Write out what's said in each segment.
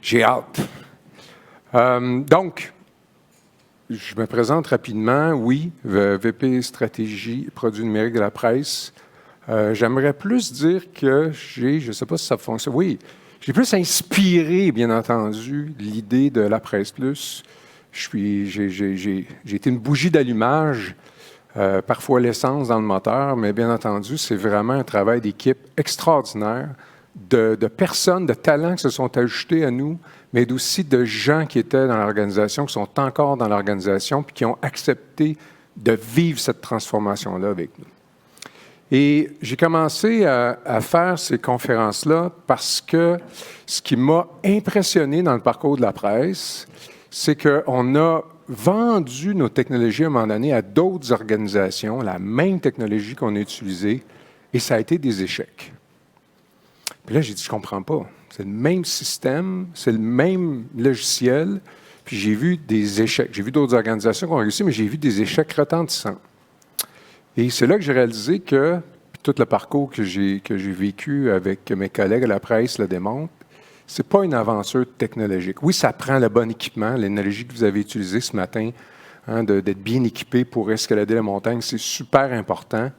J'ai hâte. Donc, je me présente rapidement. Oui, VP Stratégie, Produits numériques de la presse. J'aimerais plus dire que je ne sais pas si ça fonctionne. Oui, j'ai plus inspiré, bien entendu, l'idée de la Presse Plus. J'ai été une bougie d'allumage, parfois l'essence dans le moteur, mais bien entendu, c'est vraiment un travail d'équipe extraordinaire, de personnes, de talents qui se sont ajoutés à nous, mais aussi de gens qui étaient dans l'organisation, qui sont encore dans l'organisation, puis qui ont accepté de vivre cette transformation-là avec nous. Et j'ai commencé à faire ces conférences-là parce que ce qui m'a impressionné dans le parcours de la presse, c'est qu'on a vendu nos technologies à un moment donné à d'autres organisations, la même technologie qu'on a utilisée, et ça a été des échecs. Puis là, j'ai dit, je ne comprends pas. C'est le même système, c'est le même logiciel, puis j'ai vu des échecs. J'ai vu d'autres organisations qui ont réussi, mais j'ai vu des échecs retentissants. Et c'est là que j'ai réalisé que, puis tout le parcours que j'ai vécu avec mes collègues à la presse le démontre, ce n'est pas une aventure technologique. Oui, ça prend le bon équipement, l'énergie que vous avez utilisée ce matin, d'être bien équipé pour escalader la montagne, c'est super important.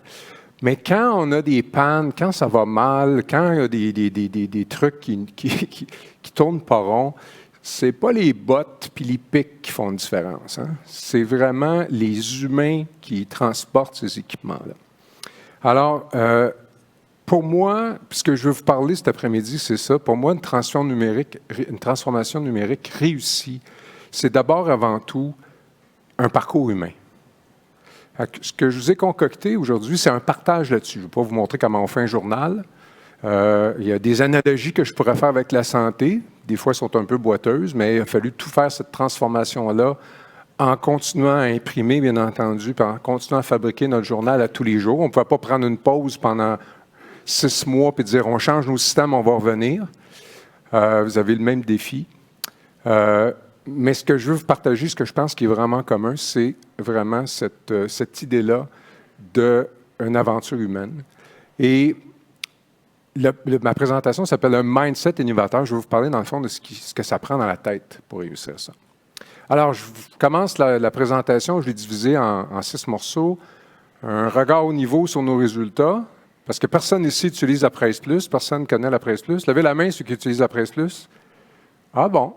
Mais quand on a des pannes, quand ça va mal, quand il y a des trucs qui tournent pas rond, c'est pas les bottes puis les pics qui font une différence. C'est vraiment les humains qui transportent ces équipements-là. Alors, pour moi, ce que je veux vous parler cet après-midi, c'est ça. Pour moi, une transformation numérique réussie, c'est d'abord avant tout un parcours humain. Ce que je vous ai concocté aujourd'hui, c'est un partage là-dessus. Je ne vais pas vous montrer comment on fait un journal. Il y a des analogies que je pourrais faire avec la santé. Des fois, elles sont un peu boiteuses, mais il a fallu tout faire cette transformation-là en continuant à imprimer, bien entendu, puis en continuant à fabriquer notre journal à tous les jours. On ne pouvait pas prendre une pause pendant 6 mois puis dire on change nos systèmes, on va revenir. Vous avez le même défi. Mais ce que je veux vous partager, ce que je pense qui est vraiment commun, c'est vraiment cette idée-là d'une aventure humaine. Et ma présentation s'appelle « Un mindset innovateur ». Je vais vous parler, dans le fond, de ce que ça prend dans la tête pour réussir ça. Alors, je commence la présentation, je l'ai divisée en 6 morceaux. Un regard au niveau sur nos résultats, parce que personne ici utilise la Presse Plus, personne ne connaît la Presse Plus. Levez la main ceux qui utilisent la Presse Plus. Ah bon?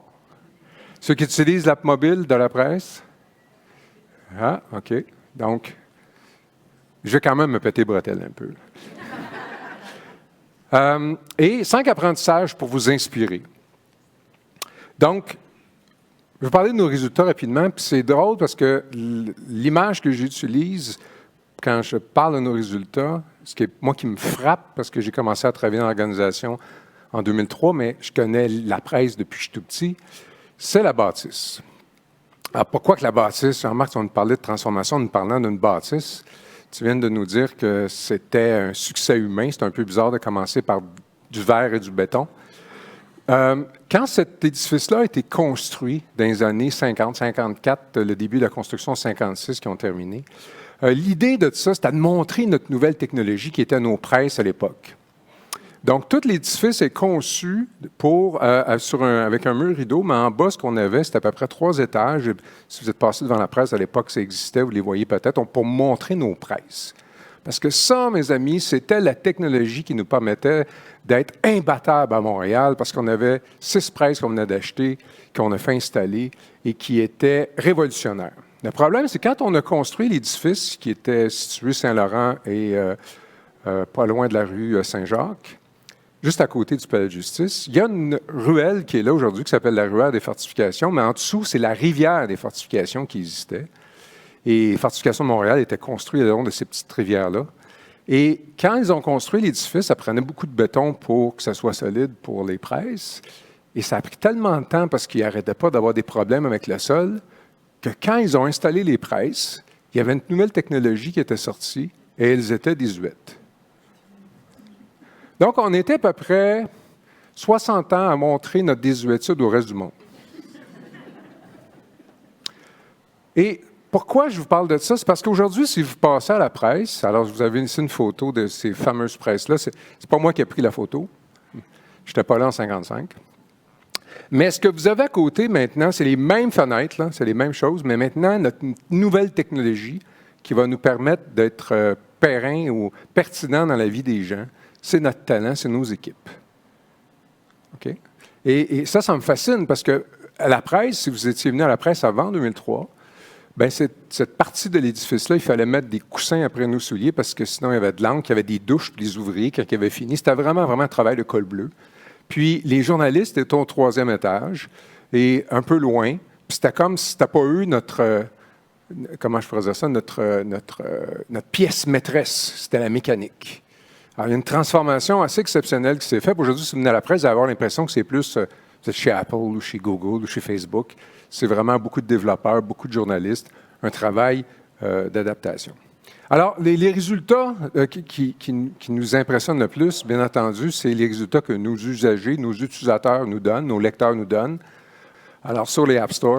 Ceux qui utilisent l'app mobile de la presse? Ah, OK. Donc, je vais quand même me péter les bretelles un peu. Et 5 apprentissages pour vous inspirer. Donc, je vais parler de nos résultats rapidement, puis c'est drôle parce que l'image que j'utilise quand je parle de nos résultats, ce qui est moi qui me frappe, parce que j'ai commencé à travailler dans l'organisation en 2003, mais je connais la presse depuis que je suis tout petit, c'est la bâtisse. Alors, pourquoi que la bâtisse? Jean-Marc, on nous parlait de transformation en nous parlant d'une bâtisse. Tu viens de nous dire que c'était un succès humain. C'est un peu bizarre de commencer par du verre et du béton. Quand cet édifice-là a été construit dans les années 50, 54, le début de la construction 56 qui ont terminé, l'idée de ça, c'était de montrer notre nouvelle technologie qui était nos presses à l'époque. Donc, tout l'édifice est conçu avec un mur rideau, mais en bas, ce qu'on avait, c'était à peu près 3 étages. Si vous êtes passé devant la presse à l'époque, ça existait, vous les voyez peut-être, pour montrer nos presses. Parce que ça, mes amis, c'était la technologie qui nous permettait d'être imbattables à Montréal, parce qu'on avait 6 presses qu'on venait d'acheter, qu'on a fait installer et qui étaient révolutionnaires. Le problème, c'est quand on a construit l'édifice qui était situé Saint-Laurent et pas loin de la rue Saint-Jacques, juste à côté du palais de justice, il y a une ruelle qui est là aujourd'hui qui s'appelle la ruelle des fortifications, mais en dessous, c'est la rivière des fortifications qui existait. Et les fortifications de Montréal étaient construites le long de ces petites rivières-là. Et quand ils ont construit l'édifice, ça prenait beaucoup de béton pour que ça soit solide pour les presses. Et ça a pris tellement de temps parce qu'ils n'arrêtaient pas d'avoir des problèmes avec le sol que quand ils ont installé les presses, il y avait une nouvelle technologie qui était sortie et elles étaient désuètes. Donc, on était à peu près 60 ans à montrer notre désuétude au reste du monde. Et pourquoi je vous parle de ça? C'est parce qu'aujourd'hui, si vous passez à la presse, alors vous avez ici une photo de ces fameuses presses-là. C'est pas moi qui ai pris la photo. Je n'étais pas là en 1955. Mais ce que vous avez à côté maintenant, c'est les mêmes fenêtres, là, c'est les mêmes choses, mais maintenant, notre nouvelle technologie qui va nous permettre d'être périn ou pertinent dans la vie des gens, c'est notre talent, c'est nos équipes. OK? Et ça me fascine parce que à la presse, si vous étiez venu à la presse avant 2003, bien, cette partie de l'édifice-là, il fallait mettre des coussins après nos souliers parce que sinon, il y avait de l'encre, il y avait des douches pour les ouvriers quand ils avaient fini. C'était vraiment, vraiment un travail de col bleu. Puis, les journalistes étaient au 3e étage et un peu loin. Puis, c'était comme si c'était pas eu notre... comment je pourrais dire ça? Notre pièce maîtresse. C'était la mécanique. Alors, il y a une transformation assez exceptionnelle qui s'est faite. Aujourd'hui, si vous venez à la presse, vous allez avoir l'impression que c'est plus chez Apple ou chez Google ou chez Facebook. C'est vraiment beaucoup de développeurs, beaucoup de journalistes, un travail d'adaptation. Alors, les résultats qui nous impressionnent le plus, bien entendu, c'est les résultats que nos usagers, nos utilisateurs nous donnent, nos lecteurs nous donnent. Alors, sur les App Store,